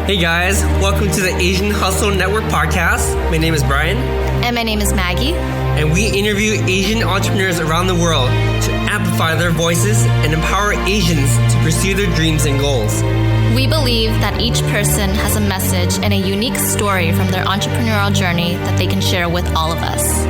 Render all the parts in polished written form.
Hey guys, welcome to the Asian Hustle Network podcast. My name is Brian. And my name is Maggie. And we interview Asian entrepreneurs around the world to amplify their voices and empower Asians to pursue their dreams and goals. We believe that each person has a message and a unique story from their entrepreneurial journey that they can share with all of us.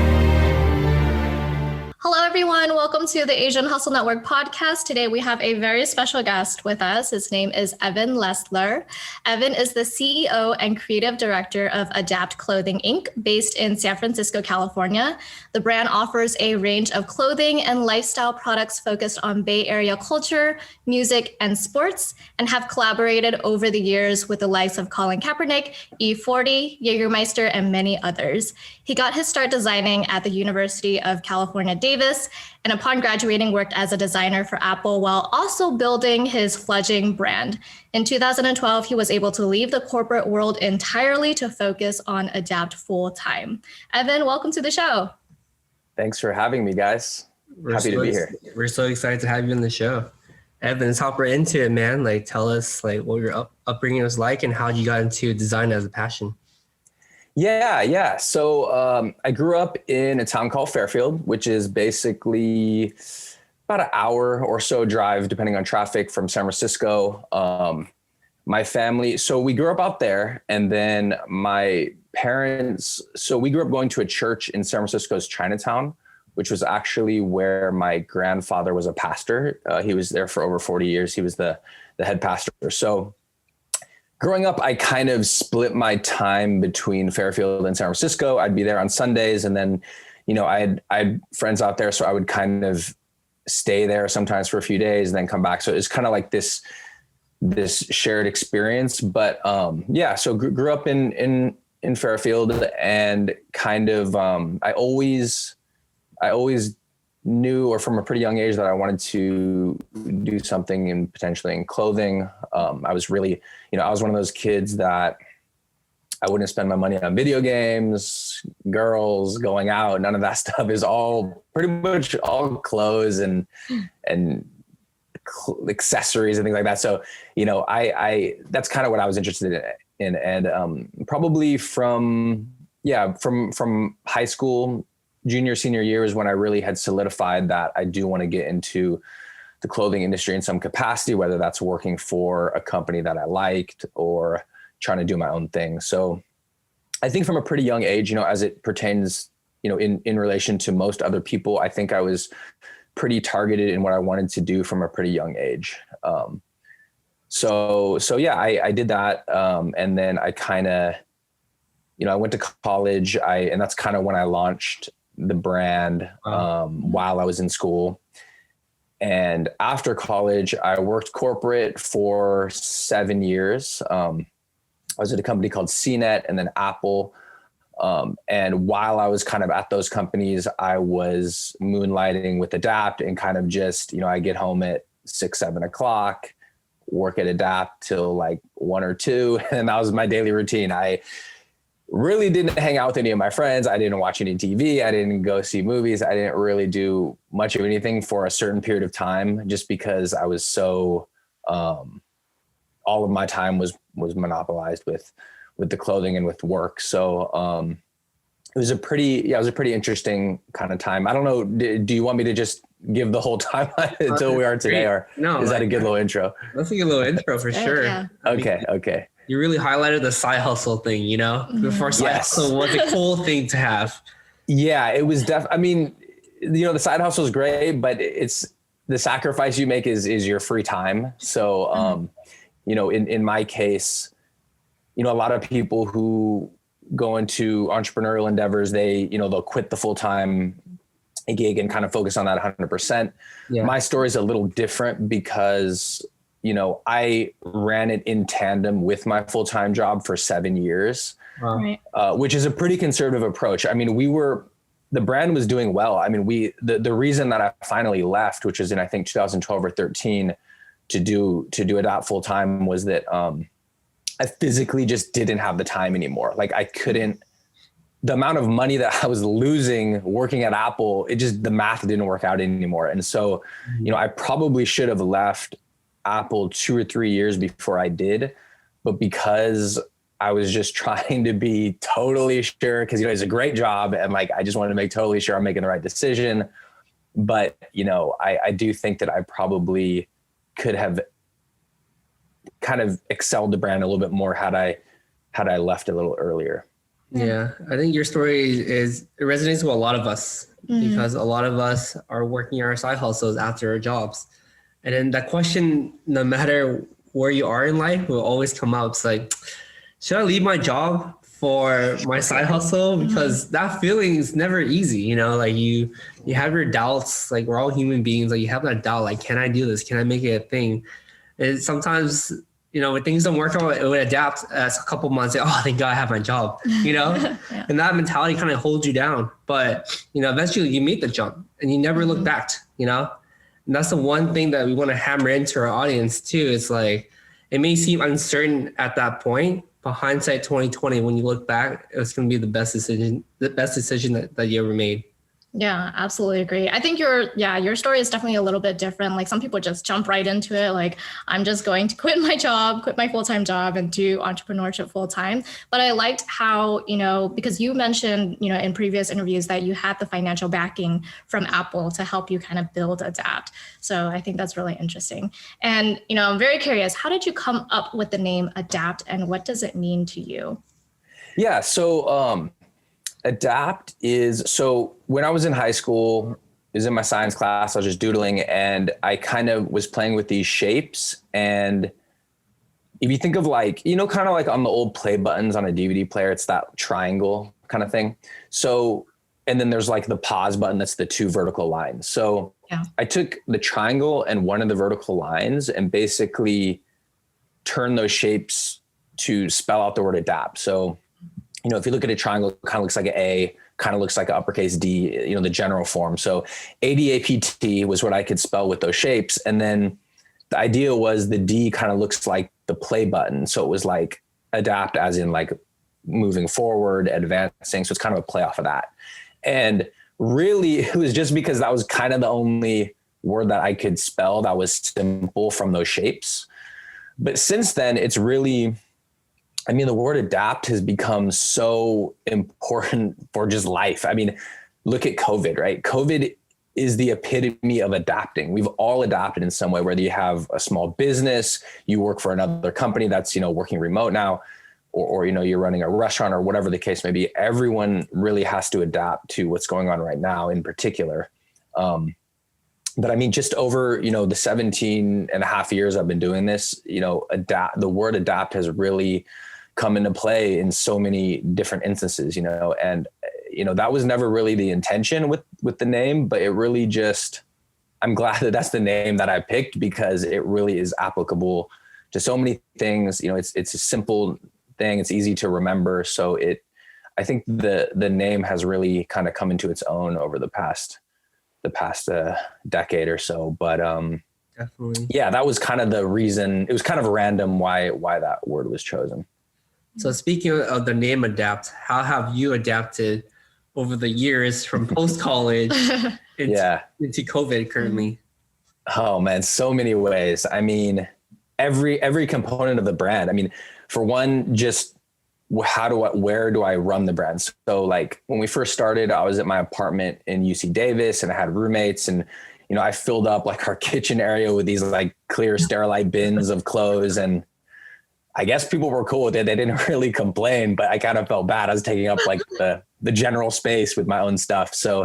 Hello, everyone. Welcome to the Asian Hustle Network podcast. Today, we have a very special guest with us. His name is Evan Lessler. Evan is the CEO and creative director of Adapt Clothing, Inc., based in San Francisco, California. The brand offers a range of clothing and lifestyle products focused on Bay Area culture, music, and sports, and have collaborated over the years with the likes of Colin Kaepernick, E40, Jäegermeister, and many others. He got his start designing at the University of California, Davis, and upon graduating worked as a designer for Apple while also building his fledgling brand. In 2012, he was able to leave the corporate world entirely to focus on Adapt full-time. Evan, welcome to the show. Thanks for having me, guys. Happy to be here. We're so excited to have you on the show. Evan, let's hop right into it, man. Tell us what your upbringing was like and how you got into design as a passion. Yeah. So I grew up in a town called Fairfield, which is basically about an hour or so drive, depending on traffic, from San Francisco. My family, so we grew up out there, and then my parents, so we grew up going to a church in San Francisco's Chinatown, which was actually where my grandfather was a pastor. He was there for over 40 years. He was the head pastor. So growing up, I kind of split my time between Fairfield and San Francisco. I'd be there on Sundays, and then, I had friends out there, so I would kind of stay there sometimes for a few days and then come back. So it's kind of like this shared experience. But so grew up in Fairfield, and kind of I always knew, or from a pretty young age, that I wanted to do something potentially in clothing. I was really, I was one of those kids that I wouldn't spend my money on video games, girls, going out. None of that stuff. Is all pretty much all clothes and accessories and things like that. So, I that's kind of what I was interested in. And probably from high school, junior, senior year is when I really had solidified that I do want to get into the clothing industry in some capacity, whether that's working for a company that I liked or trying to do my own thing. So I think from a pretty young age, as it pertains, in relation to most other people, I think I was pretty targeted in what I wanted to do from a pretty young age. I did that. And then I kind of, I went to college, and that's kind of when I launched the brand while I was in school. And after college, I worked corporate for 7 years. I was at a company called CNET and then Apple. And while I was kind of at those companies, I was moonlighting with Adapt, and kind of just, I get home at 6, 7 o'clock, work at Adapt till like 1 or 2. And that was my daily routine. I really didn't hang out with any of my friends. I didn't watch any TV. I didn't go see movies. I didn't really do much of anything for a certain period of time, just because I was so, all of my time was monopolized with the clothing and with work. So, it was a pretty interesting kind of time. I don't know. Do you want me to just give the whole timeline until we are today, or is that a good little intro? That's a good little intro for sure. Yeah. Okay. You really highlighted the side hustle thing, before side hustle was a cool thing to have. Yeah, it was the side hustle is great, but it's the sacrifice you make is your free time. So, in my case, a lot of people who go into entrepreneurial endeavors, they'll quit the full-time gig and kind of focus on that 100%. Yeah. My story is a little different because I ran it in tandem with my full-time job for 7 years, which is a pretty conservative approach. I mean, the brand was doing well. I mean, the reason that I finally left, which was in, I think 2012 or 13 to do Adapt full-time, was that, I physically just didn't have the time anymore. Like the amount of money that I was losing working at Apple, the math didn't work out anymore. And so, I probably should have left Apple 2 or 3 years before I did. but because I was just trying to be totally sure, because, it's a great job. And like, I just wanted to make totally sure I'm making the right decision. But, I do think that I probably could have kind of excelled the brand a little bit more had I left a little earlier. Yeah, I think your story it resonates with a lot of us because a lot of us are working our side hustles after our jobs. And then that question, no matter where you are in life, will always come up. It's like, should I leave my job for my side hustle? Because that feeling is never easy, like you have your doubts, like we're all human beings, like you have that doubt, like, can I do this? Can I make it a thing? And sometimes, when things don't work out, it would adapt as a couple months, oh, thank God I have my job, Yeah. And that mentality kind of holds you down. But, eventually you make the jump and you never look back, And that's the one thing that we want to hammer into our audience too. It's like, it may seem uncertain at that point, but hindsight 2020, when you look back, it's going to be the best decision that you ever made. Yeah, absolutely agree. I think your story is definitely a little bit different. Like some people just jump right into it. Like I'm just going to quit my full-time job and do entrepreneurship full-time. But I liked how, because you mentioned, in previous interviews that you had the financial backing from Apple to help you kind of build Adapt. So I think that's really interesting. And, I'm very curious, how did you come up with the name Adapt and what does it mean to you? Yeah. So, Adapt is, so when I was in high school, it was in my science class, I was just doodling and I kind of was playing with these shapes. And if you think of like, kind of like on the old play buttons on a DVD player, it's that triangle kind of thing. So, and then there's like the pause button, that's the two vertical lines. So yeah. I took the triangle and one of the vertical lines and basically turned those shapes to spell out the word adapt. So if you look at a triangle, it kind of looks like an A, kind of looks like an uppercase D, the general form. So ADAPT was what I could spell with those shapes. And then the idea was the D kind of looks like the play button. So it was like adapt as in like moving forward, advancing. So it's kind of a play off of that. And really it was just because that was kind of the only word that I could spell that was simple from those shapes. But since then it's really, the word adapt has become so important for just life. Look at COVID, right? COVID is the epitome of adapting. We've all adapted in some way, whether you have a small business, you work for another company that's, working remote now, or you're running a restaurant or whatever the case may be. Everyone really has to adapt to what's going on right now in particular. But just over, the 17 and a half years I've been doing this, the word adapt has really come into play in so many different instances, and, that was never really the intention with the name, but it really just, I'm glad that that's the name that I picked because it really is applicable to so many things. It's a simple thing. It's easy to remember. So I think the name has really kind of come into its own over the past decade or so, but, definitely. Yeah, that was kind of the reason. It was kind of random why that word was chosen. So speaking of the name Adapt, how have you adapted over the years from post-college into COVID currently? Oh man, so many ways. Every component of the brand. For one, just where do I run the brand? So like when we first started, I was at my apartment in UC Davis and I had roommates and, I filled up like our kitchen area with these like clear Sterilite bins of clothes. And I guess people were cool with it. They didn't really complain, but I kind of felt bad. I was taking up like the general space with my own stuff. So,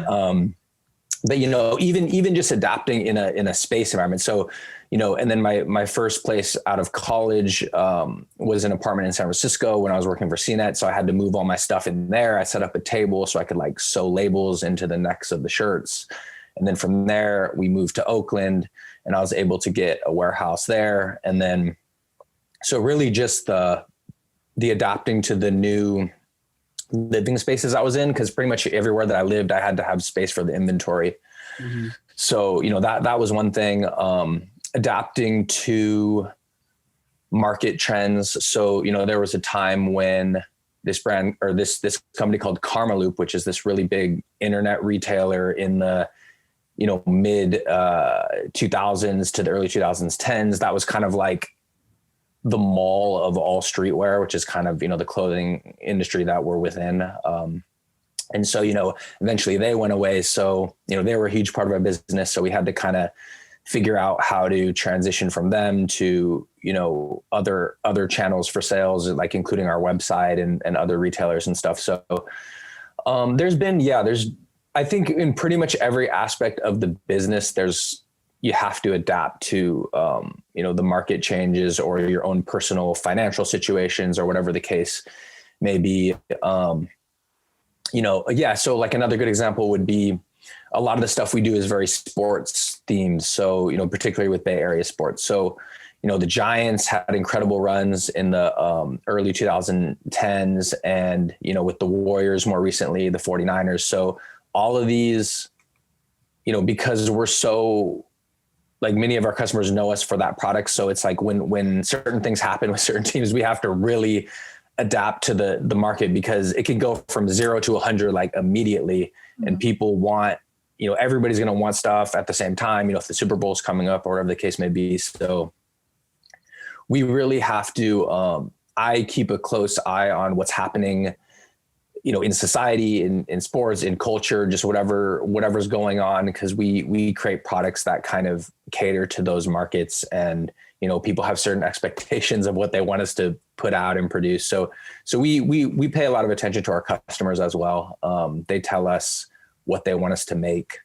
but even just adapting in a space environment. So, and then my first place out of college was an apartment in San Francisco when I was working for CNET. So I had to move all my stuff in there. I set up a table so I could like sew labels into the necks of the shirts. And then from there we moved to Oakland and I was able to get a warehouse there. And then so really just the adapting to the new living spaces I was in, because pretty much everywhere that I lived, I had to have space for the inventory. Mm-hmm. So, that was one thing, adapting to market trends. So, there was a time when this brand or this company called Karma Loop, which is this really big internet retailer in the, mid 2000s to the early 2010s, that was kind of like the mall of all streetwear, which is kind of, the clothing industry that we're within. And so, eventually they went away. So, they were a huge part of our business. So we had to kind of figure out how to transition from them to, other channels for sales, like including our website and other retailers and stuff. So I think in pretty much every aspect of the business, you have to adapt to, the market changes or your own personal financial situations or whatever the case may be. So like another good example would be a lot of the stuff we do is very sports themed. So, particularly with Bay Area sports. So, the Giants had incredible runs in the early 2010s and, with the Warriors more recently, the 49ers. So all of these, because we're so, like, many of our customers know us for that product. So it's like when certain things happen with certain teams, we have to really adapt to the market, because it can go from 0 to 100 like immediately. And people want, everybody's going to want stuff at the same time, if the Super Bowl is coming up or whatever the case may be. So we really have to, I keep a close eye on what's happening, in society, in sports, in culture, just whatever's going on, because we create products that kind of cater to those markets. And, people have certain expectations of what they want us to put out and produce. So we pay a lot of attention to our customers as well. They tell us what they want us to make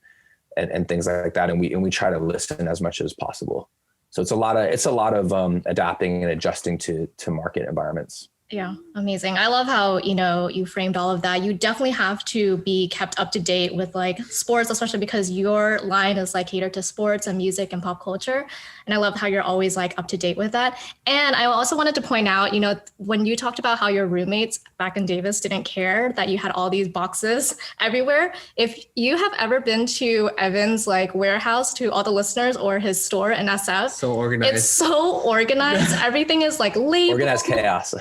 and things like that. And we try to listen as much as possible. So it's a lot of adapting and adjusting to market environments. Yeah, amazing. I love how, you framed all of that. You definitely have to be kept up to date with like sports, especially because your line is like catered to sports and music and pop culture. And I love how you're always like up to date with that. And I also wanted to point out, when you talked about how your roommates back in Davis didn't care that you had all these boxes everywhere. If you have ever been to Evan's like warehouse, to all the listeners, or his store in SF, So organized. It's so organized. Everything is like labeled. Organized chaos.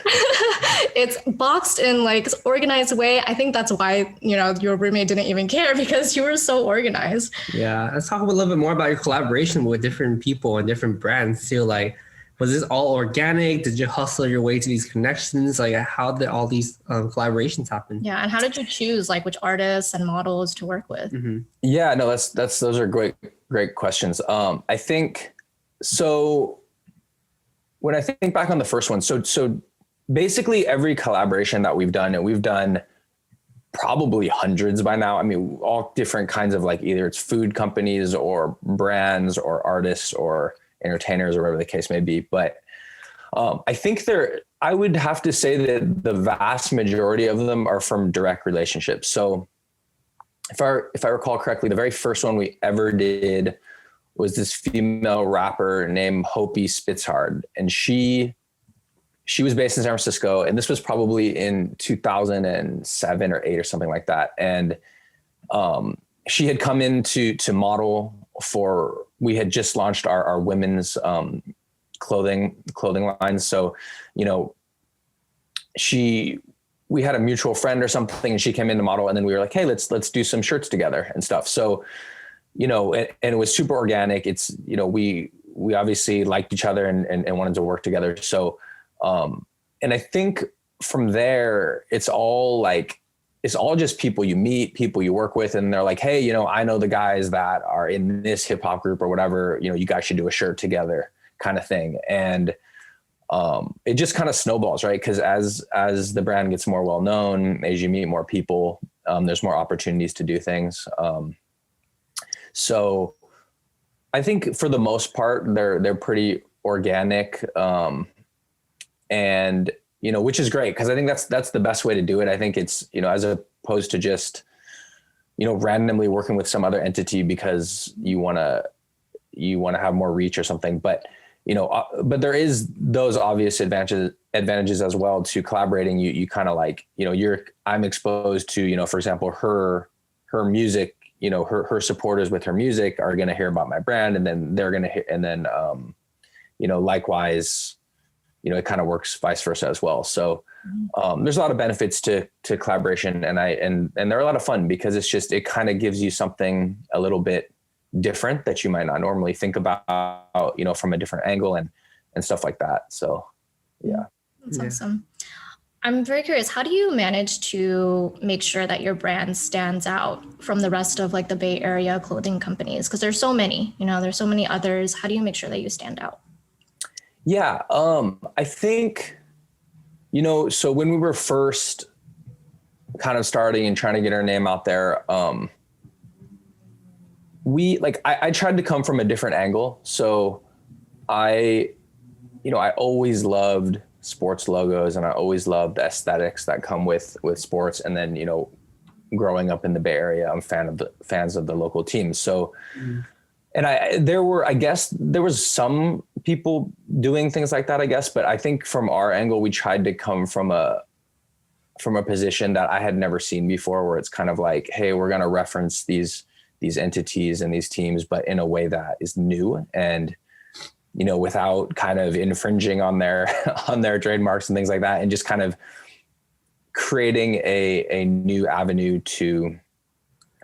It's boxed in like organized way. I think that's why, your roommate didn't even care, because you were so organized. Yeah. Let's talk a little bit more about your collaboration with different people and different brands too. Like, was this all organic? Did you hustle your way to these connections? Like, how did all these collaborations happen? Yeah. And how did you choose like which artists and models to work with? Mm-hmm. Yeah, no, those are great questions. I think, so when I think back on the first one, so basically every collaboration that we've done, and we've done probably hundreds by now. I mean, all different kinds of, like, either it's food companies or brands or artists or entertainers or whatever the case may be. But I think I would have to say that the vast majority of them are from direct relationships. So if I recall correctly, the very first one we ever did was this female rapper named Hopi Spitzhard. And she was based in San Francisco, and this was probably in 2007 or 8 or something like that. And she had come in to model we had just launched our women's clothing line. So, we had a mutual friend or something, and she came in to model, and then we were like, hey, let's do some shirts together and stuff. So, and it was super organic. It's, we obviously liked each other and wanted to work together. So, and I think from there, it's all just people you meet, people you work with, and they're like, hey, I know the guys that are in this hip hop group or whatever, you guys should do a shirt together, kind of thing. And, it just kind of snowballs, right? Cause as the brand gets more well-known, as you meet more people, there's more opportunities to do things. So I think for the most part, they're pretty organic. And, which is great, because I think that's the best way to do it. I think it's, as opposed to just, randomly working with some other entity because you want to have more reach or something. But, but there is those obvious advantages as well to collaborating. You kind of like, I'm exposed to, for example, her music, her supporters with her music are going to hear about my brand, and then they're going to hear, and then, likewise, it kind of works vice versa as well. So there's a lot of benefits to collaboration, and they're a lot of fun, because it kind of gives you something a little bit different that you might not normally think about, from a different angle and stuff like that. So Yeah. That's awesome. I'm very curious, how do you manage to make sure that your brand stands out from the rest of like the Bay Area clothing companies? Because there's so many, there's so many others. How do you make sure that you stand out? Yeah. I think, so when we were first kind of starting and trying to get our name out there, I tried to come from a different angle. So I always loved sports logos, and I always loved the aesthetics that come with sports. And then, growing up in the Bay Area, I'm fans of the local teams. So, and there was some people doing things like that, I guess. But I think from our angle, we tried to come from a position that I had never seen before, where it's kind of like, hey, we're going to reference these entities and these teams, but in a way that is new and, without kind of infringing on their trademarks and things like that, and just kind of creating a new avenue to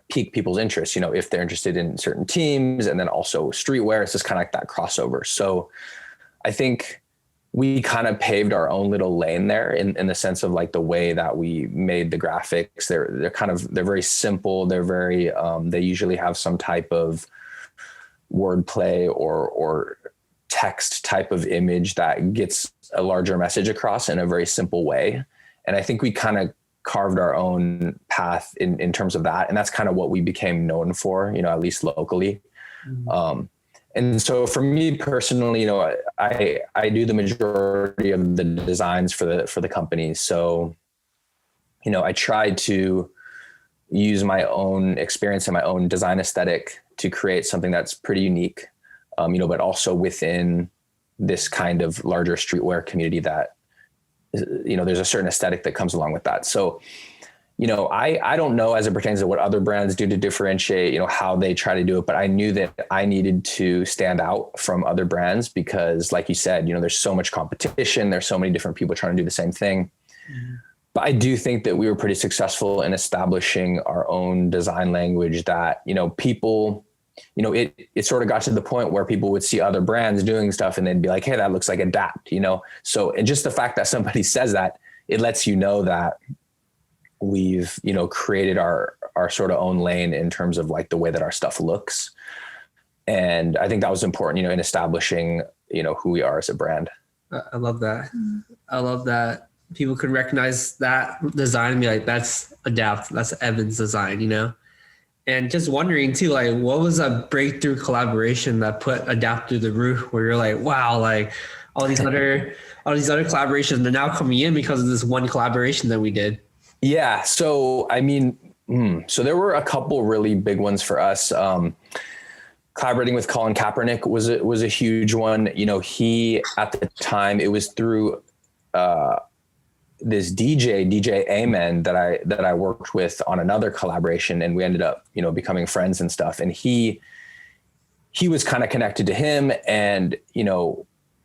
pique people's interest, if they're interested in certain teams, and then also streetwear. It's just kind of like that crossover. So I think we kind of paved our own little lane there in the sense of like the way that we made the graphics. They're very simple. They're very, they usually have some type of wordplay or text type of image that gets a larger message across in a very simple way. And I think we kind of carved our own path in terms of that. And that's kind of what we became known for, at least locally. Mm-hmm. And so for me personally, I do the majority of the designs for the company. So, I try to use my own experience and my own design aesthetic to create something that's pretty unique, but also within this kind of larger streetwear community that, there's a certain aesthetic that comes along with that. So, I don't know as it pertains to what other brands do to differentiate, how they try to do it, but I knew that I needed to stand out from other brands because, like you said, there's so much competition. There's so many different people trying to do the same thing. Mm-hmm. But I do think that we were pretty successful in establishing our own design language that, people, it sort of got to the point where people would see other brands doing stuff and they'd be like, hey, that looks like Adapt, So, and just the fact that somebody says that, it lets you know that we've, created our sort of own lane in terms of like the way that our stuff looks. And I think that was important, in establishing, who we are as a brand. I love that. I love that people could recognize that design and be like, that's Adapt, that's Evan's design, And just wondering too, like, what was a breakthrough collaboration that put Adapt through the roof where you're like, wow, like all these other collaborations are now coming in because of this one collaboration that we did. Yeah. So, so there were a couple really big ones for us. Collaborating with Colin Kaepernick was a huge one. He, at the time, it was through, this DJ Amen that I worked with on another collaboration, and we ended up, becoming friends and stuff. And he was kind of connected to him. And,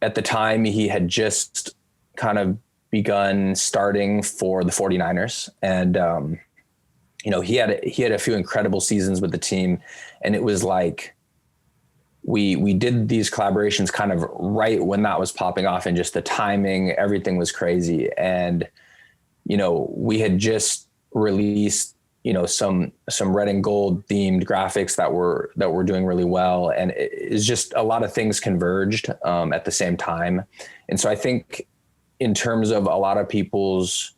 at the time he had just kind of begun starting for the 49ers. And, he had a few incredible seasons with the team, and it was like, we did these collaborations kind of right when that was popping off, and just the timing, everything was crazy. And, we had just released, some red and gold themed graphics that were doing really well. And it's just a lot of things converged at the same time. And so I think in terms of a lot of people's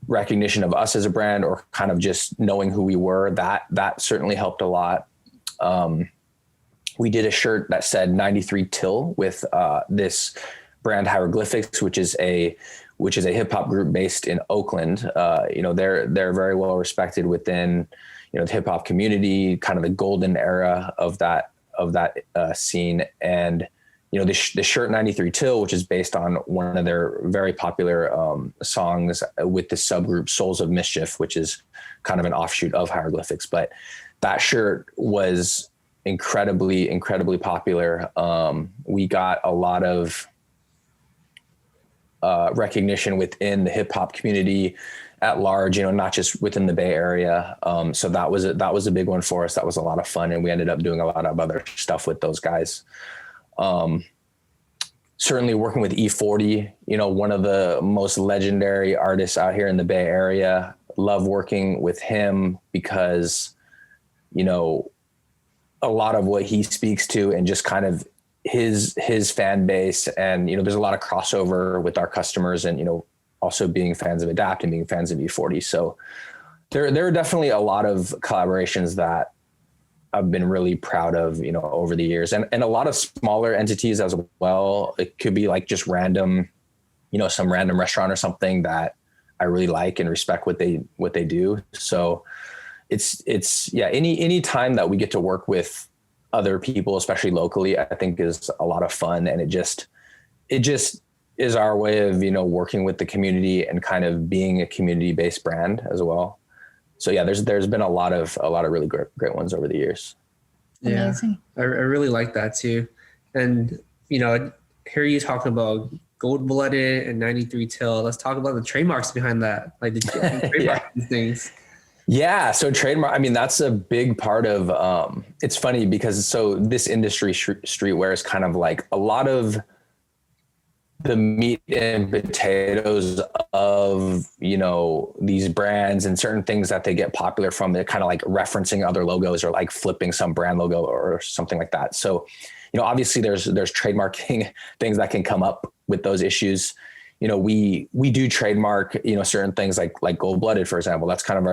recognition of us as a brand, or kind of just knowing who we were, that certainly helped a lot. We did a shirt that said 93 Till with this brand Hieroglyphics, which is a hip hop group based in Oakland. They're very well respected within, the hip hop community, kind of the golden era of that scene. And, the shirt 93 Till, which is based on one of their very popular songs with the subgroup Souls of Mischief, which is kind of an offshoot of Hieroglyphics. But that shirt was incredibly popular. We got a lot of recognition within the hip hop community at large, not just within the Bay Area. So that was a big one for us. That was a lot of fun. And we ended up doing a lot of other stuff with those guys. certainly working with E40, one of the most legendary artists out here in the Bay Area. Love working with him because, a lot of what he speaks to and just kind of his fan base, and, there's a lot of crossover with our customers and, also being fans of Adapt and being fans of E40. So there are definitely a lot of collaborations that I've been really proud of, over the years, and a lot of smaller entities as well. It could be like just random, some random restaurant or something that I really like and respect what they do. So it's any time that we get to work with other people, especially locally, I think is a lot of fun. And it just is our way of, working with the community and kind of being a community-based brand as well. So yeah, there's been a lot of really great ones over the years. Yeah, amazing. I really like that too. And, hear you talking about gold-blooded and 93 till. Let's talk about the trademarks behind that, like the trademark these things. Yeah. So trademark, that's a big part of, it's funny because this industry streetwear is kind of like a lot of the meat and potatoes of, these brands and certain things that they get popular from. They're kind of like referencing other logos or like flipping some brand logo or something like that. So, obviously there's trademarking things that can come up with those issues. We do trademark, certain things like gold-blooded, for example. That's kind of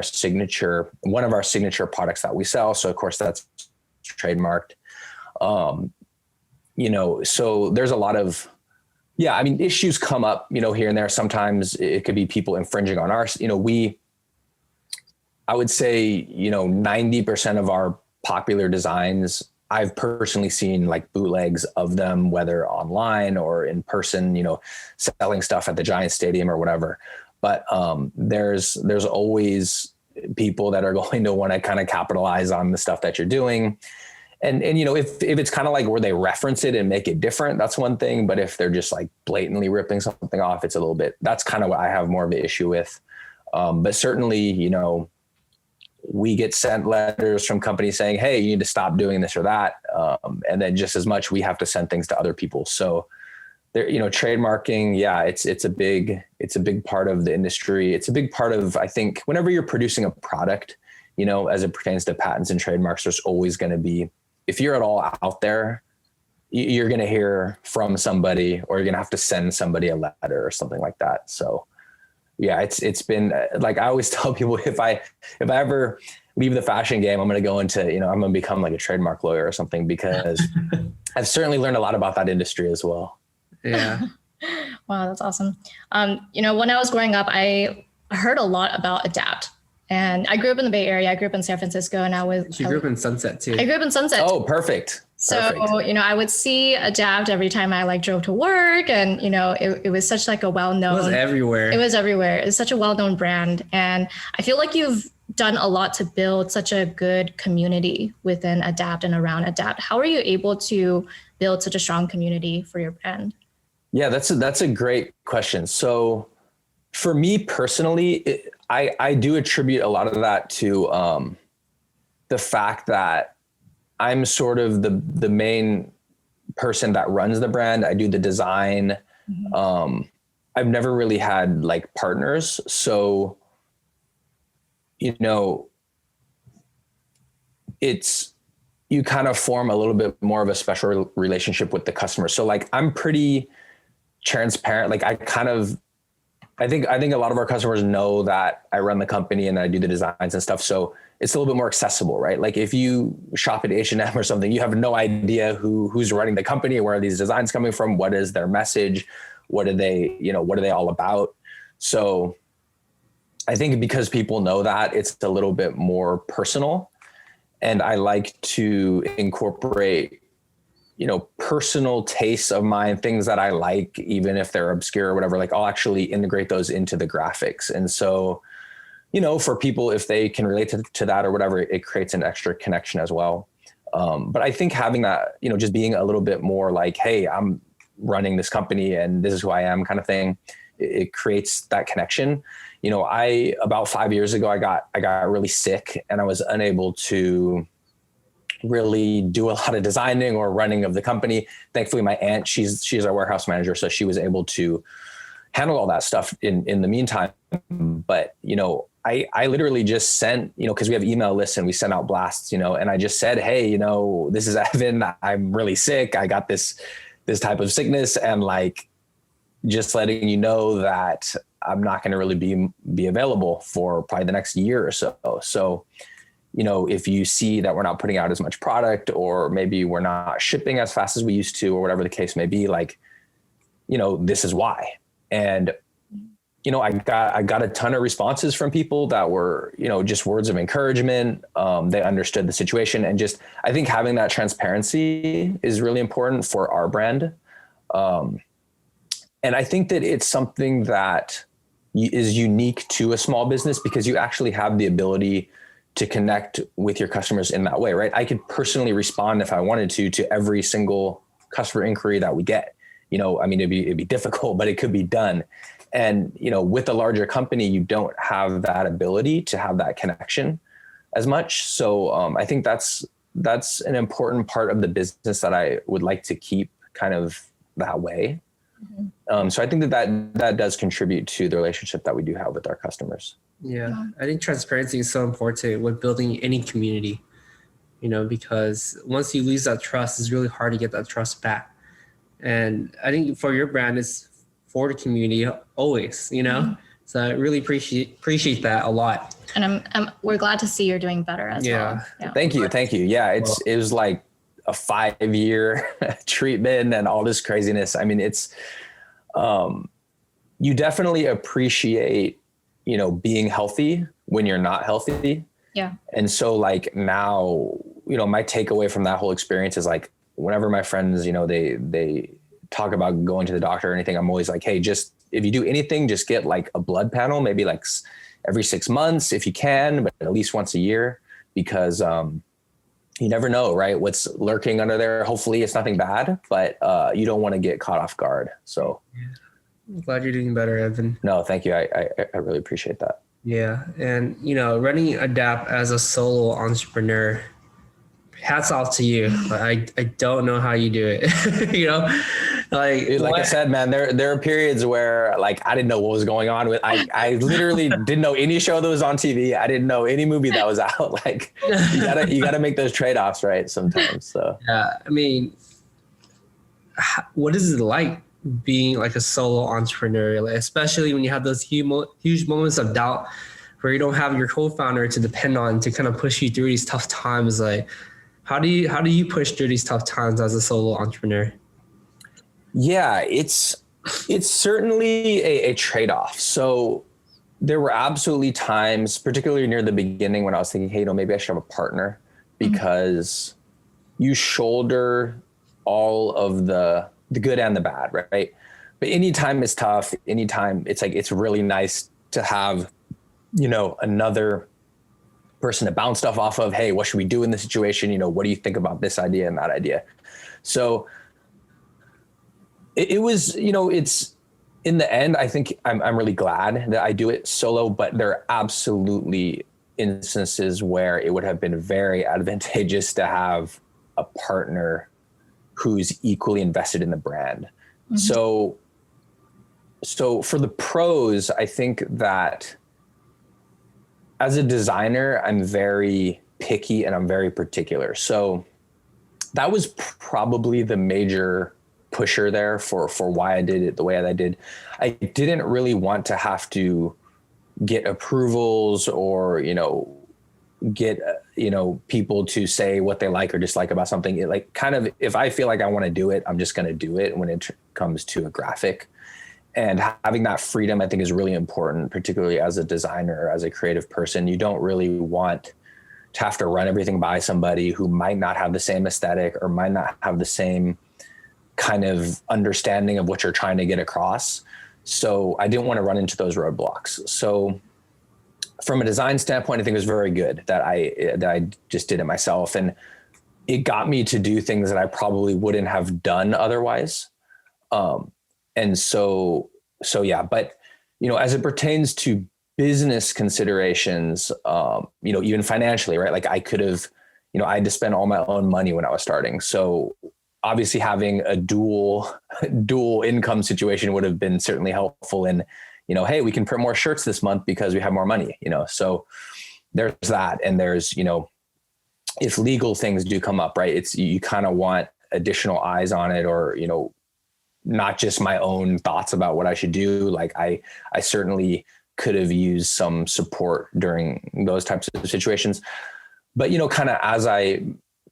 one of our signature products that we sell. So of course that's trademarked. So there's a lot of, issues come up, here and there. Sometimes it could be people infringing on ours. I would say, 90% of our popular designs, I've personally seen like bootlegs of them, whether online or in person, selling stuff at the Giants Stadium or whatever. But there's always people that are going to want to kind of capitalize on the stuff that you're doing. And if it's kind of like where they reference it and make it different, that's one thing. But if they're just like blatantly ripping something off, it's a little bit, that's kind of what I have more of an issue with. But certainly, we get sent letters from companies saying, hey, you need to stop doing this or that. And then just as much, we have to send things to other people. So there, trademarking, it's a big part of the industry. It's a big part of, I think, whenever you're producing a product, as it pertains to patents and trademarks, there's always going to be, if you're at all out there, you're going to hear from somebody, or you're going to have to send somebody a letter or something like that. So yeah, it's been like, I always tell people, if I ever leave the fashion game, I'm going to go into, I'm going to become like a trademark lawyer or something, because I've certainly learned a lot about that industry as well. Yeah. Wow. That's awesome. When I was growing up, I heard a lot about Adapt. And I grew up in the Bay Area. I grew up in San Francisco, and She grew up in Sunset too. I grew up in Sunset. Oh, perfect. So, I would see Adapt every time I drove to work, and, it was such like a well-known. It was everywhere. It was everywhere. It's such a well-known brand. And I feel like you've done a lot to build such a good community within Adapt and around Adapt. How are you able to build such a strong community for your brand? Yeah, that's a great question. So for me personally, I do attribute a lot of that to the fact that I'm sort of the main person that runs the brand. I do the design. Mm-hmm. I've never really had like partners. So, you kind of form a little bit more of a special relationship with the customer. So like, I'm pretty transparent. Like I think a lot of our customers know that I run the company and I do the designs and stuff. So it's a little bit more accessible, right? Like if you shop at H&M or something, you have no idea who's running the company, where are these designs coming from? What is their message? What are they all about? So I think because people know that, it's a little bit more personal, and I like to incorporate, personal tastes of mine, things that I like, even if they're obscure or whatever, like I'll actually integrate those into the graphics. And so, for people, if they can relate to that or whatever, it creates an extra connection as well. But I think having that, just being a little bit more like, hey, I'm running this company and this is who I am kind of thing, it creates that connection. About 5 years ago, I got really sick and I was unable to really do a lot of designing or running of the company. Thankfully, my aunt, she's our warehouse manager, so she was able to handle all that stuff in the meantime. But, I literally just sent, cause we have email lists and we send out blasts, and I just said, hey, this is Evan. I'm really sick. I got this type of sickness, and like, just letting you know that I'm not going to really be available for probably the next year or so. So, if you see that we're not putting out as much product, or maybe we're not shipping as fast as we used to, or whatever the case may be, like, this is why. And, I got a ton of responses from people that were, just words of encouragement. They understood the situation, and just, I think having that transparency is really important for our brand. And I think that it's something that is unique to a small business, because you actually have the ability to connect with your customers in that way, right? I could personally respond if I wanted to every single customer inquiry that we get. It'd be difficult, but it could be done. And, with a larger company, you don't have that ability to have that connection as much. So I think that's an important part of the business that I would like to keep kind of that way. Mm-hmm. So I think that does contribute to the relationship that we do have with our customers. Yeah, I think transparency is so important with building any community, because once you lose that trust, it's really hard to get that trust back. And I think for your brand, it's for the community always, Mm-hmm. So I really appreciate that a lot. And we're glad to see you're doing better as well. Yeah. Thank you. Yeah, it was like a 5-year treatment and all this craziness. I mean, it's you definitely appreciate, being healthy when you're not healthy. Yeah. And so like now, my takeaway from that whole experience is like, whenever my friends, they talk about going to the doctor or anything, I'm always like, hey, just, if you do anything, just get like a blood panel, maybe like every 6 months if you can, but at least once a year, because you never know, right? What's lurking under there. Hopefully it's nothing bad, but you don't want to get caught off guard. So I'm glad you're doing better, Evan. No, thank you. I really appreciate that. Yeah. And, running Adapt as a solo entrepreneur, hats off to you. I don't know how you do it. Like I said, man, there are periods where like I didn't know what was going on with. I literally didn't know any show that was on TV. I didn't know any movie that was out. Like you gotta make those trade-offs, right? Sometimes. So yeah, I mean, what is it like being like a solo entrepreneur, especially when you have those huge moments of doubt where you don't have your co-founder to depend on to kind of push you through these tough times? Like, how do you push through these tough times as a solo entrepreneur? Yeah, it's certainly a trade-off. So there were absolutely times, particularly near the beginning, when I was thinking, hey, maybe I should have a partner, because you shoulder all of the good and the bad, right? But anytime it's tough, anytime it's like, it's really nice to have, another person to bounce stuff off of. Hey, what should we do in this situation? What do you think about this idea and that idea? So it was, it's, in the end, I think I'm really glad that I do it solo, but there are absolutely instances where it would have been very advantageous to have a partner who's equally invested in the brand. Mm-hmm. So for the pros, I think that as a designer, I'm very picky and I'm very particular. So that was probably the major pusher there for why I did it the way that I did. I didn't really want to have to get approvals or, get, people to say what they like or dislike about something. It like kind of, if I feel like I want to do it, I'm just going to do it when it comes to a graphic. And having that freedom, I think, is really important, particularly as a designer or as a creative person. You don't really want to have to run everything by somebody who might not have the same aesthetic or might not have the same kind of understanding of what you're trying to get across. So I didn't want to run into those roadblocks. So from a design standpoint, I think it was very good that I just did it myself. And it got me to do things that I probably wouldn't have done otherwise. And so yeah, but, as it pertains to business considerations, even financially, right? Like I could have, I had to spend all my own money when I was starting. So obviously having a dual income situation would have been certainly helpful in, hey, we can print more shirts this month because we have more money, so there's that. And there's, if legal things do come up, right, it's, you kind of want additional eyes on it, or, not just my own thoughts about what I should do. Like I certainly could have used some support during those types of situations, but, kind of as I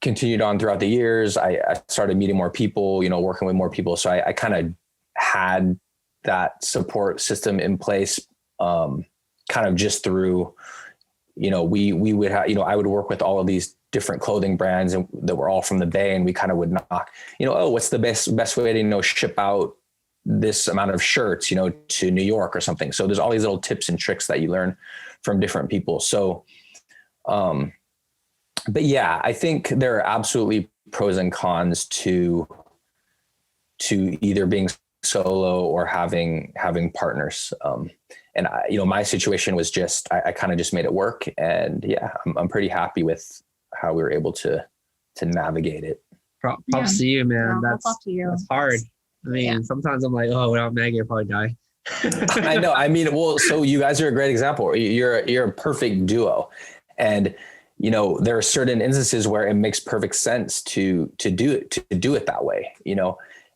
continued on throughout the years, I started meeting more people, working with more people. So I kind of had that support system in place, kind of just through, we would have, I would work with all of these different clothing brands and that were all from the Bay, and we kind of would knock, what's the best way to, ship out this amount of shirts, to New York or something. So there's all these little tips and tricks that you learn from different people. So, but yeah, I think there are absolutely pros and cons to either being solo or having partners. And my situation was just, I kind of just made it work, and yeah, I'm pretty happy with how we were able to navigate it. Props to you, man. Yeah, That's hard. I mean, sometimes I'm like, oh, without Maggie, I'd probably die. I know. I mean, well, so you guys are a great example. You're a perfect duo, and there are certain instances where it makes perfect sense to do it that way.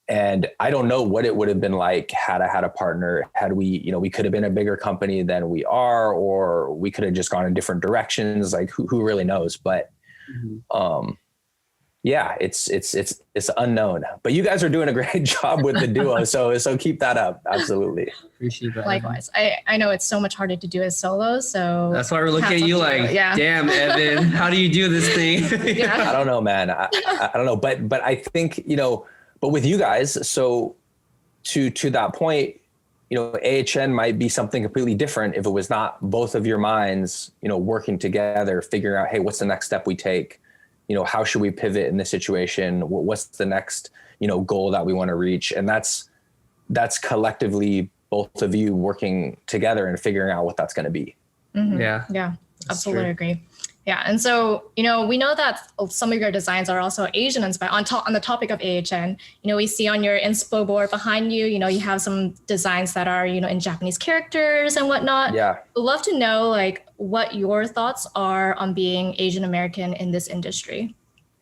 And I don't know what it would have been like had I had a partner. Had we, we could have been a bigger company than we are, or we could have just gone in different directions. Like who really knows? But yeah, it's unknown, but you guys are doing a great job with the duo. So keep that up. Absolutely. Appreciate that. Likewise. I know it's so much harder to do as solo. So that's why we're looking at you like, damn, Evan, how do you do this thing? I don't know, man. I don't know, but I think, but with you guys, so to that point, AHN might be something completely different if it was not both of your minds, working together, figuring out, hey, what's the next step we take? How should we pivot in this situation? What's the next, goal that we want to reach? And that's collectively both of you working together and figuring out what that's going to be. Mm-hmm. Yeah. Yeah. Absolutely agree. Yeah. And so, we know that some of your designs are also Asian inspired. On the topic of AHN, we see on your inspo board behind you, you have some designs that are, in Japanese characters and whatnot. Yeah. We'd love to know what your thoughts are on being Asian American in this industry.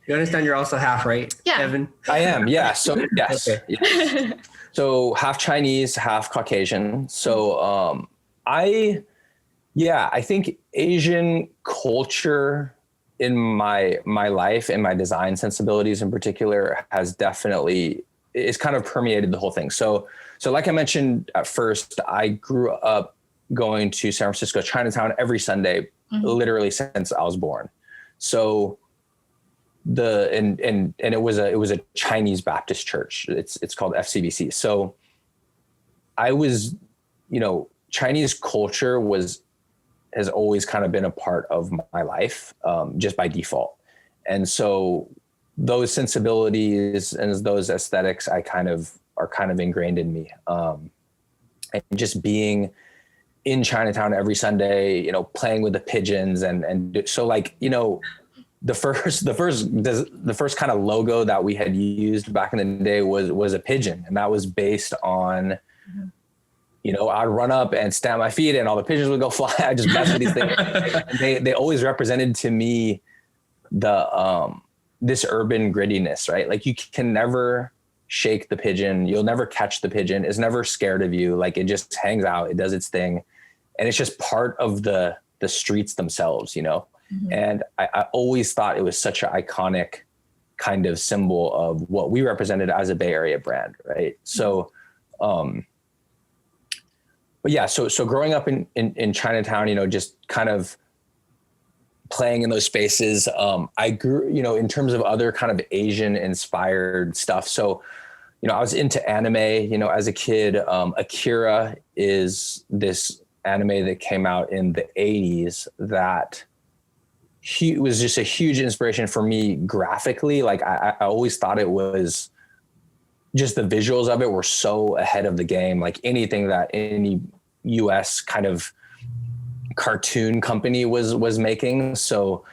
You understand you're also half, right? Yeah. Evan? I am. Yeah. So yes. Okay. Yes. So half Chinese, half Caucasian. So, I think Asian culture in my life and my design sensibilities in particular has definitely, it's kind of permeated the whole thing. So like I mentioned at first, I grew up going to San Francisco Chinatown every Sunday, literally since I was born. So and it was a Chinese Baptist church. It's called FCBC. So I was, Chinese culture has always kind of been a part of my life, just by default. And so those sensibilities and those aesthetics, are kind of ingrained in me. And just being in Chinatown every Sunday, playing with the pigeons and so the first kind of logo that we had used back in the day was a pigeon, and that was based on, I'd run up and stamp my feet and all the pigeons would go fly. I just mess with these things. They always represented to me this urban grittiness, right? Like you can never shake the pigeon. You'll never catch the pigeon. It's never scared of you. Like it just hangs out. It does its thing. And it's just part of the streets themselves, And I always thought it was such an iconic kind of symbol of what we represented as a Bay Area brand, right? So, but yeah, so growing up in Chinatown, just kind of playing in those spaces, I grew, in terms of other kind of Asian inspired stuff. So, I was into anime, as a kid. Akira is this anime that came out in the 80s that was just a huge inspiration for me graphically. Like I always thought it was just the visuals of it were so ahead of the game. Like anything that any US kind of cartoon company was making. So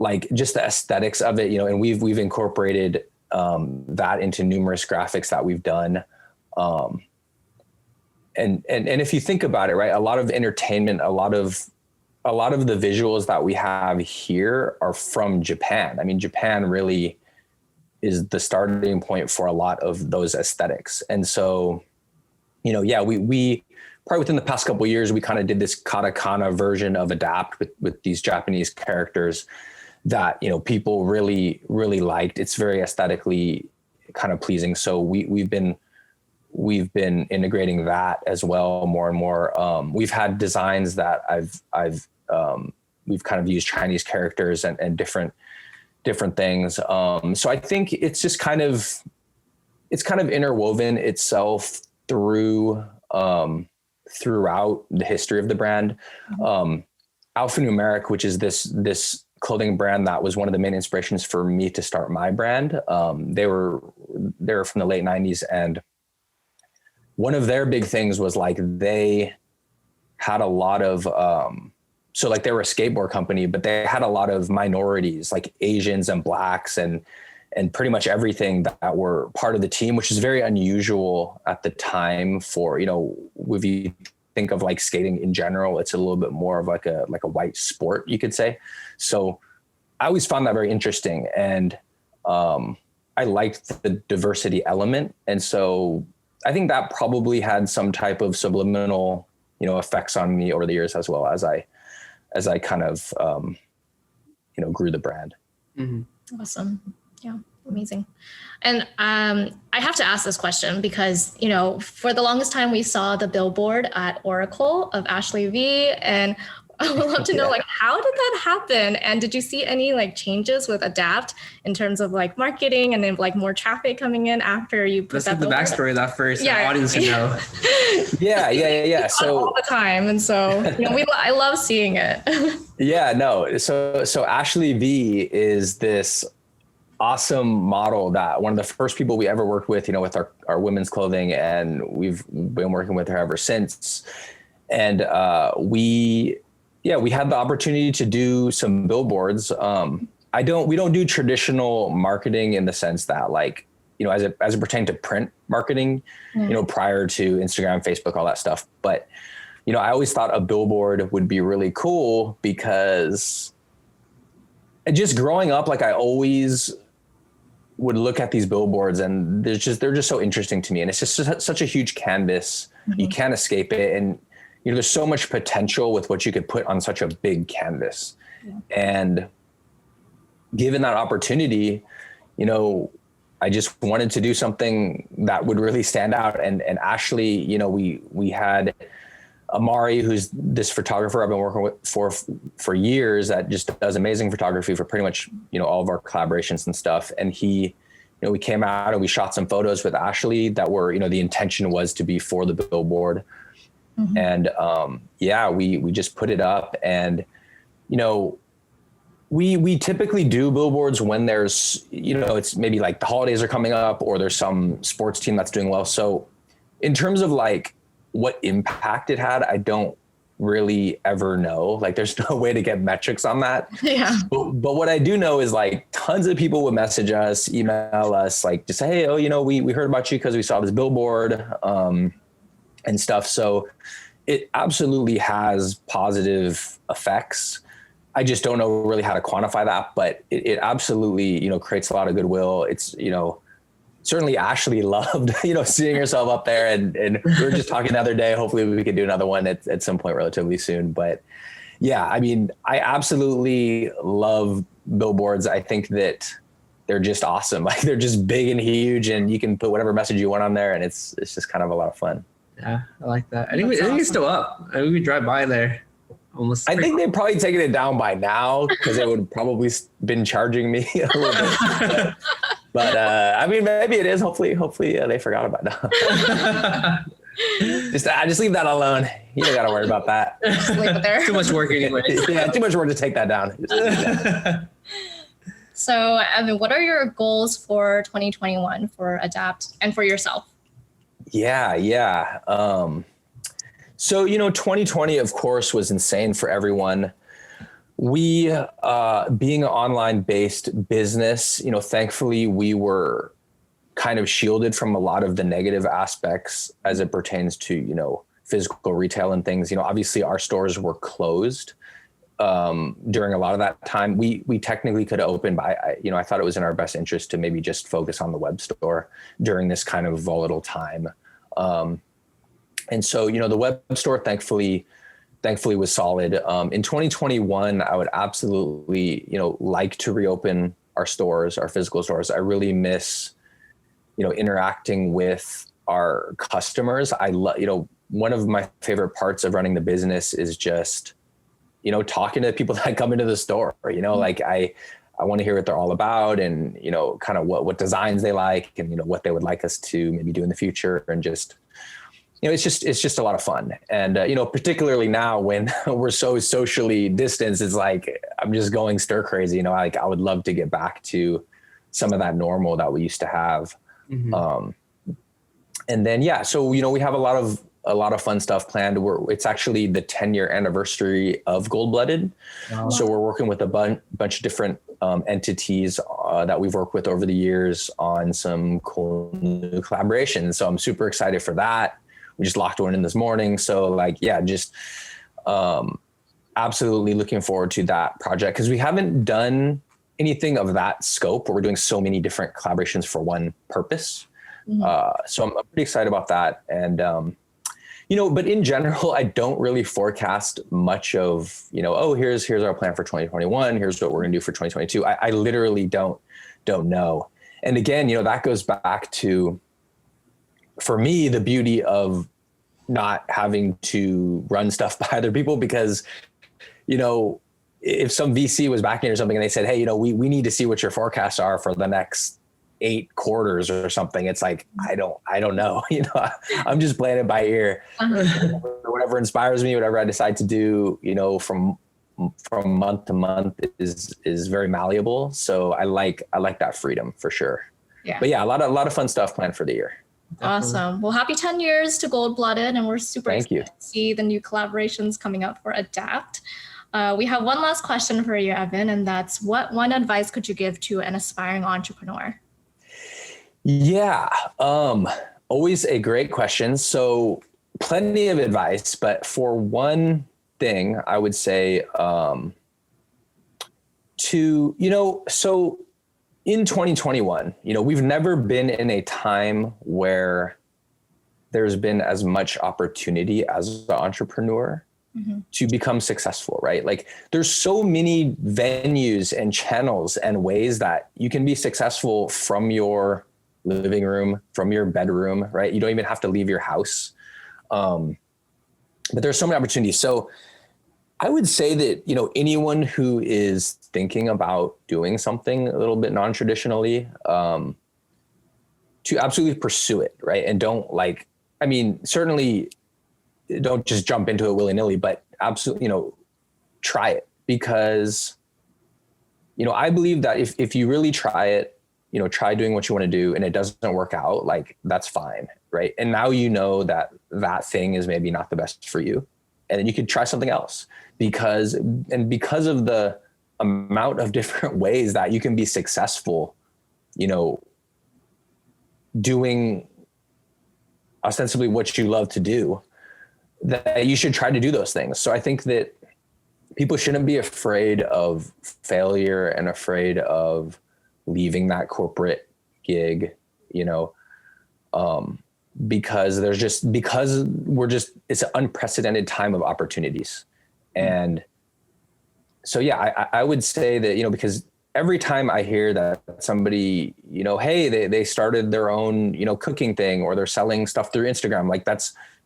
like just the aesthetics of it, and we've incorporated that into numerous graphics that we've done. And if you think about it, right, a lot of entertainment, a lot of the visuals that we have here are from Japan. I mean, Japan really is the starting point for a lot of those aesthetics. And so, we probably within the past couple of years, we kind of did this katakana version of Adapt with these Japanese characters that, people really, really liked. It's very aesthetically kind of pleasing. So we've been integrating that as well more and more. We've had designs that we've kind of used Chinese characters and different things. So I think it's just kind of interwoven itself throughout the history of the brand. Alphanumeric, which is this clothing brand that was one of the main inspirations for me to start my brand. They were from the late 90s, and one of their big things was like they had a lot of so like they were a skateboard company, but they had a lot of minorities like Asians and blacks and pretty much everything that were part of the team, which is very unusual at the time for, if you think of like skating in general, it's a little bit more of like a white sport, you could say. So I always found that very interesting, and I liked the diversity element. And so I think that probably had some type of subliminal, effects on me over the years, as well as I kind of, grew the brand. Mm-hmm. Awesome. Yeah. Amazing. And I have to ask this question because, for the longest time we saw the billboard at Oracle of Ashley V, and I would love to know, like, how did that happen? And did you see any like changes with Adapt in terms of like marketing and then like more traffic coming in after you put that billboard? Let's get the backstory of that first. Yeah. Audience to know. Yeah. So all the time. And so, I love seeing it. Yeah, no. So Ashley V is this awesome model that one of the first people we ever worked with, with our women's clothing, and we've been working with her ever since. And we had the opportunity to do some billboards. We don't do traditional marketing in the sense that, like, as it pertains to print marketing, prior to Instagram, Facebook, all that stuff. But, I always thought a billboard would be really cool because just growing up, like, I always would look at these billboards and they're just so interesting to me. And it's just such a huge canvas. Mm-hmm. You can't escape it. And, there's so much potential with what you could put on such a big canvas. Yeah. And given that opportunity, I just wanted to do something that would really stand out. And Ashley, we had Amari, who's this photographer I've been working with for years, that just does amazing photography for pretty much, all of our collaborations and stuff. And he, we came out and we shot some photos with Ashley that were, the intention was to be for the billboard. Mm-hmm. And we just put it up, and we typically do billboards when there's it's maybe like the holidays are coming up or there's some sports team that's doing well. So in terms of like what impact it had, I don't really ever know. Like, there's no way to get metrics on that. Yeah. But what I do know is, like, tons of people would message us, email us, like, just say, hey, we heard about you because we saw this billboard. And stuff. So it absolutely has positive effects. I just don't know really how to quantify that, but it absolutely, creates a lot of goodwill. It's, certainly Ashley loved, seeing herself up there, and we were just talking the other day, hopefully we could do another one at some point relatively soon. But yeah, I mean, I absolutely love billboards. I think that they're just awesome. Like, they're just big and huge, and you can put whatever message you want on there, and it's just kind of a lot of fun. Yeah, I like that. I think it's still up. I mean, we drive by there almost. I think they've probably taken it down by now because they would probably been charging me a little bit. But I mean, maybe it is. Hopefully they forgot about it. Just leave that alone. You don't got to worry about that. Just leave it there. Too much work anyway. Yeah, too much work to take that down. So, Evan, what are your goals for 2021 for Adapt and for yourself? Yeah. So, 2020, of course, was insane for everyone. We, being an online based business, thankfully we were kind of shielded from a lot of the negative aspects as it pertains to, physical retail and things. Obviously our stores were closed during a lot of that time. We technically could have opened, but I thought it was in our best interest to maybe just focus on the web store during this kind of volatile time. And so, the web store thankfully was solid. In 2021, I would absolutely, like to reopen our stores, our physical stores. I really miss, interacting with our customers. I love, one of my favorite parts of running the business is just, talking to the people that come into the store, like I want to hear what they're all about and, kind of what designs they like and, what they would like us to maybe do in the future. And just, it's just a lot of fun. And, particularly now when we're so socially distanced, it's like, I'm just going stir crazy, like I would love to get back to some of that normal that we used to have. Mm-hmm. And then, yeah, so, we have a lot of fun stuff planned. It's actually the 10-year anniversary of Gold Blooded. Wow. So we're working with a bunch of different entities that we've worked with over the years on some cool new collaborations. So I'm super excited for that. We just locked one in this morning. So just absolutely looking forward to that project because we haven't done anything of that scope where we're doing so many different collaborations for one purpose. Mm-hmm. So I'm pretty excited about that. And, but in general, I don't really forecast much of, here's our plan for 2021. Here's what we're going to do for 2022. I literally don't know. And again, that goes back to, for me, the beauty of not having to run stuff by other people because, if some VC was backing or something and they said, hey, we need to see what your forecasts are for the next 8 quarters or something. It's like, I don't know, I'm just playing it by ear. Uh-huh. Whatever inspires me, whatever I decide to do, from month to month is very malleable. So I like that freedom for sure. Yeah. But yeah, a lot of fun stuff planned for the year. Awesome. Well, happy 10 years to Gold Blooded. And we're super excited to see the new collaborations coming up for Adapt. We have one last question for you, Evan, and that's what one advice could you give to an aspiring entrepreneur? Yeah, always a great question. So plenty of advice, but for one thing, I would say so in 2021, we've never been in a time where there's been as much opportunity as an entrepreneur. Mm-hmm. To become successful, right? Like there's so many venues and channels and ways that you can be successful from your living room, from your bedroom, right? You don't even have to leave your house. But there's so many opportunities. So I would say that, anyone who is thinking about doing something a little bit non-traditionally, to absolutely pursue it, right? And certainly don't just jump into it willy-nilly, but absolutely, try it because, I believe that if you really try it, try doing what you want to do and it doesn't work out, that's fine. Right. And now, that thing is maybe not the best for you. And then you could try something else because of the amount of different ways that you can be successful, doing ostensibly what you love to do, that you should try to do those things. So I think that people shouldn't be afraid of failure and afraid of leaving that corporate gig, because it's an unprecedented time of opportunities. And so, yeah, I would say that, because every time I hear that somebody, hey, they started their own, cooking thing or they're selling stuff through Instagram,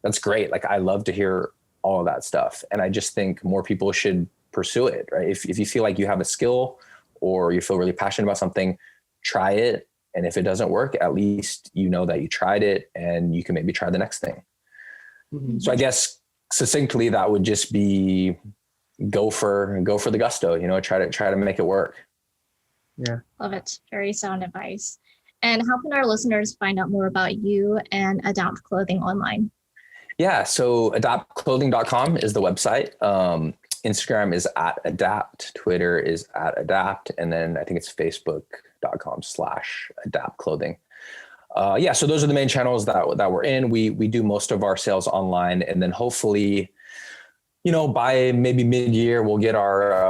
that's great. I love to hear all of that stuff. And I just think more people should pursue it, right? If you feel like you have a skill or you feel really passionate about something, try it. And if it doesn't work, at least that you tried it and you can maybe try the next thing. Mm-hmm. So I guess succinctly, that would just be go for the gusto, try to make it work. Yeah. Love it. Very sound advice. And how can our listeners find out more about you and Adapt Clothing online? Yeah. So adaptclothing.com is the website. Instagram is @adapt. Twitter is @adapt. And then I think it's facebook.com/adapt clothing. So those are the main channels that we're in. We do most of our sales online, and then hopefully, by maybe mid-year, we'll get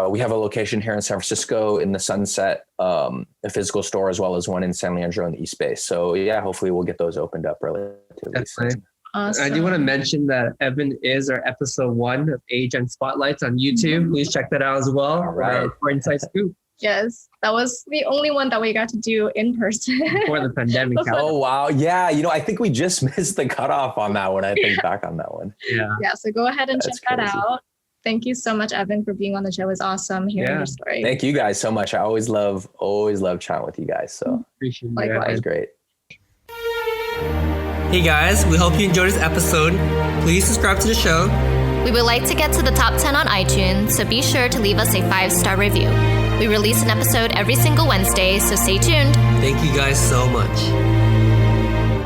we have a location here in San Francisco in the Sunset, a physical store, as well as one in San Leandro in the East Bay. So yeah, hopefully we'll get those opened up relatively soon. Awesome. I do want to mention that Evan is our episode 1 of Age and Spotlights on YouTube. Please check that out as well. All right. For Inside Scoop. Yes, that was the only one that we got to do in person. Before the pandemic. Oh, wow. Yeah. I think we just missed the cutoff on that one. I think back on that one. Yeah. So go ahead and That's check that crazy. out. Thank you so much, Evan, for being on the show. It was awesome hearing your story. Thank you guys so much. I always love chatting with you guys. So Appreciate it. Likewise. that was great. Hey guys, we hope you enjoyed this episode. Please subscribe to the show. We would like to get to the top 10 on iTunes, so be sure to leave us a 5-star review. We release an episode every single Wednesday, so stay tuned. Thank you guys so much.